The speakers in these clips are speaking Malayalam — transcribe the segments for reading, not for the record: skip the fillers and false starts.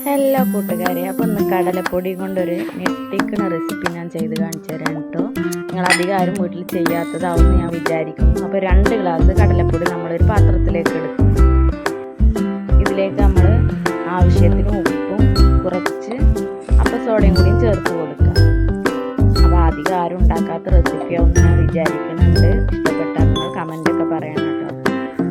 ഹലോ കൂട്ടുകാരെ, അപ്പോൾ ഒന്ന് കടലപ്പൊടി കൊണ്ടൊരു ഞെട്ടിക്കുന്ന റെസിപ്പി ഞാൻ ചെയ്ത് കാണിച്ചു തരാം കേട്ടോ. നിങ്ങൾ അധികം ആരും വീട്ടിൽ ചെയ്യാത്തതാവുമെന്ന് ഞാൻ വിചാരിക്കുന്നു. അപ്പോൾ 2 ഗ്ലാസ് കടലപ്പൊടി നമ്മളൊരു പാത്രത്തിലേക്ക് എടുക്കും. ഇതിലേക്ക് നമ്മൾ ആവശ്യത്തിന് ഉപ്പും കുറച്ച് അപ്പം സോഡയും കൂടിയും ചേർത്ത് കൊടുക്കാം. അപ്പോൾ അധികം ആരും ഉണ്ടാക്കാത്ത റെസിപ്പിയാവുമെന്ന് ഞാൻ വിചാരിക്കുന്നുണ്ട്. ഇഷ്ടപ്പെട്ടാൽ നിങ്ങൾ കമൻറ്റൊക്കെ പറയണം കേട്ടോ.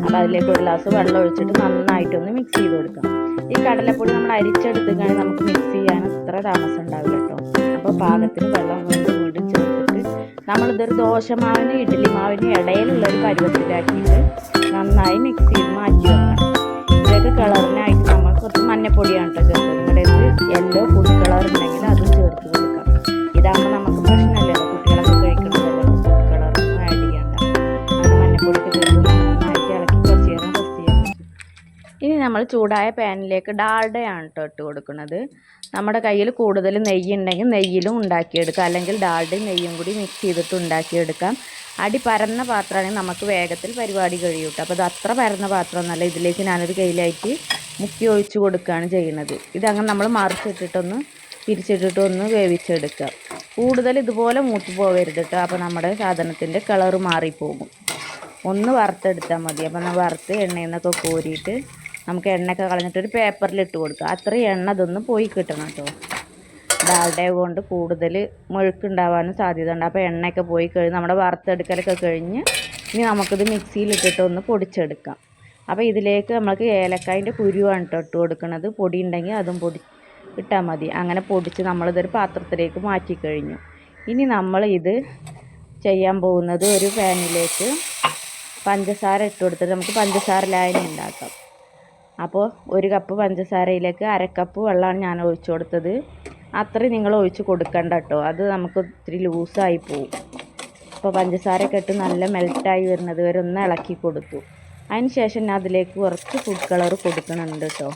അപ്പോൾ അതിലേക്ക് 1 ഗ്ലാസ് വെള്ളം ഒഴിച്ചിട്ട് നന്നായിട്ടൊന്ന് മിക്സ് ചെയ്ത് കൊടുക്കാം. ഈ കടലപ്പൊടി നമ്മൾ അരിച്ചെടുത്തുകഴിഞ്ഞാൽ നമുക്ക് മിക്സ് ചെയ്യാൻ അത്ര താമസം ഉണ്ടാവില്ല കേട്ടോ. അപ്പോൾ പാകത്തിന് വെള്ളം വീണ്ടും ചേർത്തിട്ട് നമ്മളിതൊരു ദോശമാവിന് ഇഡ്ഡലി മാവിന് ഇടയിലുള്ളൊരു പരുവത്തിലാക്കിയിട്ട് നന്നായി മിക്സ് ചെയ്ത് മാറ്റി വെക്കണം. ഇതൊക്കെ കളറിനായിട്ട് നമ്മൾ കുറച്ച് മഞ്ഞപ്പൊടിയാണ് കേട്ടോ ചേർത്തത്. നിങ്ങളുടെ യെല്ലോ ഫുഡ് കളർ ഉണ്ടെങ്കിൽ അതും ചേർത്ത് കൊടുക്കാം. ഇതാകുമ്പോൾ നമുക്ക് പ്രശ്നമില്ലല്ലോ, കുട്ടികളൊക്കെ കഴിക്കണമല്ലോ, ഫുഡ് കളറൊന്നും ആഡ് ചെയ്യണ്ട. അങ്ങനെ മഞ്ഞപ്പൊടിക്ക് ചേർത്ത് നന്നായിട്ട് ഇളക്കി കുറച്ച് നേരം റെസ്റ്റ് ചെയ്യാൻ പറ്റും. ഇനി നമ്മൾ ചൂടായ പാനിലേക്ക് ഡാൽഡയാണ് കേട്ടോ ഇട്ട് കൊടുക്കുന്നത്. നമ്മുടെ കയ്യിൽ കൂടുതൽ നെയ്യ് ഉണ്ടെങ്കിൽ നെയ്യിലും ഉണ്ടാക്കിയെടുക്കാം, അല്ലെങ്കിൽ ഡാൽഡയും നെയ്യും കൂടി മിക്സ് ചെയ്തിട്ട് ഉണ്ടാക്കിയെടുക്കാം. അടി പരന്ന പാത്രമാണെങ്കിൽ നമുക്ക് വേഗത്തിൽ പരിപാടി കഴിയും കേട്ടോ. അപ്പോൾ ഇത് അത്ര പരന്ന പാത്രമൊന്നുമല്ല. ഇതിലേക്ക് ഞാനൊരു കയ്യിലായിട്ട് മുക്കി ഒഴിച്ച് കൊടുക്കുകയാണ് ചെയ്യുന്നത്. ഇതങ്ങനെ നമ്മൾ മറിച്ചിട്ടിട്ടൊന്ന് തിരിച്ചിട്ടിട്ടൊന്ന് വേവിച്ചെടുക്കുക. കൂടുതൽ ഇതുപോലെ മൂത്ത് പോകരുത് കേട്ടോ. അപ്പോൾ നമ്മുടെ സാധനത്തിൻ്റെ കളറ് മാറിപ്പോകും. ഒന്ന് വറുത്തെടുത്താൽ മതി. അപ്പോൾ നമ്മൾ വറുത്ത് എണ്ണയിൽ നിന്നൊക്കെ കോരിയിട്ട് നമുക്ക് എണ്ണയൊക്കെ കളഞ്ഞിട്ടൊരു പേപ്പറിലിട്ട് കൊടുക്കുക. അത്രയും എണ്ണ ഇതൊന്ന് പോയി കിട്ടണം കേട്ടോ. ഡാൽഡ കൊണ്ട് കൂടുതൽ മെഴുക്കുണ്ടാവാനും സാധ്യത ഉണ്ട്. അപ്പോൾ എണ്ണയൊക്കെ പോയി കഴിഞ്ഞ് നമ്മുടെ വറുത്തെടുക്കലൊക്കെ കഴിഞ്ഞ് ഇനി നമുക്കിത് മിക്സിയിലിട്ടിട്ട് ഒന്ന് പൊടിച്ചെടുക്കാം. അപ്പോൾ ഇതിലേക്ക് നമുക്ക് ഏലക്കായൻ്റെ കുരുവാണ് കേട്ടോ ഇട്ട് കൊടുക്കുന്നത്. പൊടി ഉണ്ടെങ്കിൽ അതും ഇട്ടാൽ മതി. അങ്ങനെ പൊടിച്ച് നമ്മളിതൊരു പാത്രത്തിലേക്ക് മാറ്റി കഴിഞ്ഞു. ഇനി നമ്മൾ ഇത് ചെയ്യാൻ പോകുന്നത് ഒരു പാനിലേക്ക് പഞ്ചസാര ഇട്ട് കൊടുത്തിട്ട് നമുക്ക് പഞ്ചസാര ലായനി ഉണ്ടാക്കാം. അപ്പോൾ 1 കപ്പ് പഞ്ചസാരയിലേക്ക് 1/2 കപ്പ് വെള്ളമാണ് ഞാൻ ഒഴിച്ചു കൊടുത്തത്. അത്രയും നിങ്ങൾ ഒഴിച്ച് കൊടുക്കണ്ട കേട്ടോ, അത് നമുക്ക് ഇത്തിരി ലൂസായി പോവും. അപ്പോൾ പഞ്ചസാരയൊക്കെ ഇട്ട് നല്ല മെൽറ്റായി വരുന്നത് വരെ ഒന്ന് ഇളക്കി കൊടുത്തു. അതിന് ശേഷം ഞാൻ അതിലേക്ക് കുറച്ച് ഫുഡ് കളർ കൊടുക്കുന്നുണ്ട് കേട്ടോ.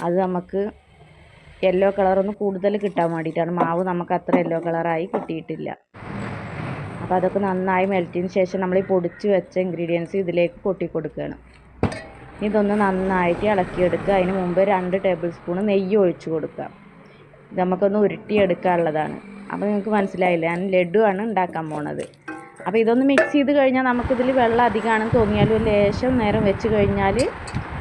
അത് നമുക്ക് യെല്ലോ കളറൊന്ന് കൂടുതൽ കിട്ടാൻ വേണ്ടിയിട്ടാണ്. മാവ് നമുക്ക് അത്ര യെല്ലോ കളറായി കിട്ടിയിട്ടില്ല. അപ്പോൾ അതൊക്കെ നന്നായി മെൽറ്റിന് ശേഷം നമ്മൾ ഈ പൊടിച്ച് വെച്ച ഇൻഗ്രീഡിയൻസ് ഇതിലേക്ക് കൊട്ടി കൊടുക്കുകയാണ്. ഇതൊന്ന് നന്നായിട്ട് ഇളക്കിയെടുക്കുക. അതിന് മുമ്പ് 2 ടേബിൾ സ്പൂൺ നെയ്യ് ഒഴിച്ച് കൊടുക്കുക. ഇത് നമുക്കൊന്ന് ഉരുട്ടിയെടുക്കാനുള്ളതാണ്. അപ്പോൾ നിങ്ങൾക്ക് മനസ്സിലായില്ലേ, ഞാൻ ലഡുവാണ് ഉണ്ടാക്കാൻ പോണത്. അപ്പോൾ ഇതൊന്ന് മിക്സ് ചെയ്ത് കഴിഞ്ഞാൽ നമുക്കിതിൽ വെള്ളം അധികമാണെന്ന് തോന്നിയാലും ലേശം നേരം വെച്ച് കഴിഞ്ഞാൽ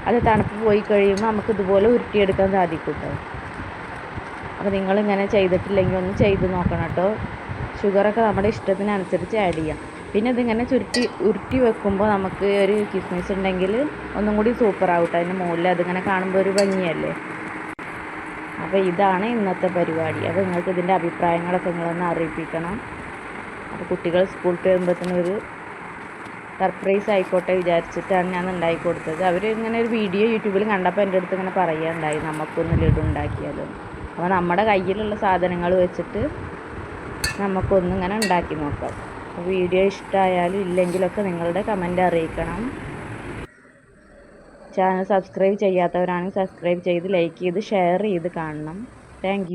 അത് തണുപ്പ് പോയി കഴിയുമ്പോൾ നമുക്ക് ഇതുപോലെ ഉരുട്ടിയെടുക്കാൻ സാധിക്കും കേട്ടോ. അപ്പോൾ നിങ്ങളിങ്ങനെ ചെയ്തിട്ടില്ലെങ്കിൽ ഒന്ന് ചെയ്ത് നോക്കണം കേട്ടോ. ഷുഗറൊക്കെ നമ്മുടെ ഇഷ്ടത്തിനനുസരിച്ച് ആഡ് ചെയ്യാം. പിന്നെ ഇതിങ്ങനെ ഉരുട്ടി വെക്കുമ്പോൾ നമുക്ക് ഒരു കിസ്മിസ് ഉണ്ടെങ്കിൽ ഒന്നും കൂടി സൂപ്പറാവും കേട്ടോ. അതിൻ്റെ മുകളിൽ അതിങ്ങനെ കാണുമ്പോൾ ഒരു ഭംഗിയല്ലേ. അപ്പോൾ ഇതാണ് ഇന്നത്തെ പരിപാടി. അപ്പോൾ നിങ്ങൾക്ക് ഇതിൻ്റെ അഭിപ്രായങ്ങളൊക്കെ നിങ്ങളൊന്ന് അറിയിപ്പിക്കണം. അപ്പോൾ കുട്ടികൾ സ്കൂളിൽ വരുമ്പോഴത്തേനും ഒരു സർപ്രൈസ് ആയിക്കോട്ടെ വിചാരിച്ചിട്ടാണ് ഞാൻ ഉണ്ടാക്കി കൊടുത്തത്. അവർ ഇങ്ങനെ ഒരു വീഡിയോ യൂട്യൂബിൽ കണ്ടപ്പോൾ എൻ്റെ അടുത്ത് ഇങ്ങനെ പറയുകയുണ്ടായി, നമുക്കൊന്ന് ലഡു ഉണ്ടാക്കിയാലോ. അപ്പോൾ നമ്മുടെ കയ്യിലുള്ള സാധനങ്ങൾ വെച്ചിട്ട് നമുക്കൊന്നിങ്ങനെ ഉണ്ടാക്കി നോക്കാം. വീഡിയോ ഇഷ്ടമായാലും ഇല്ലെങ്കിലൊക്കെ നിങ്ങളുടെ കമൻറ്റ് അറിയിക്കണം. ചാനൽ സബ്സ്ക്രൈബ് ചെയ്യാത്തവരാണെങ്കിൽ സബ്സ്ക്രൈബ് ചെയ്ത് ലൈക്ക് ചെയ്ത് ഷെയർ ചെയ്ത് കാണണം. Thank you.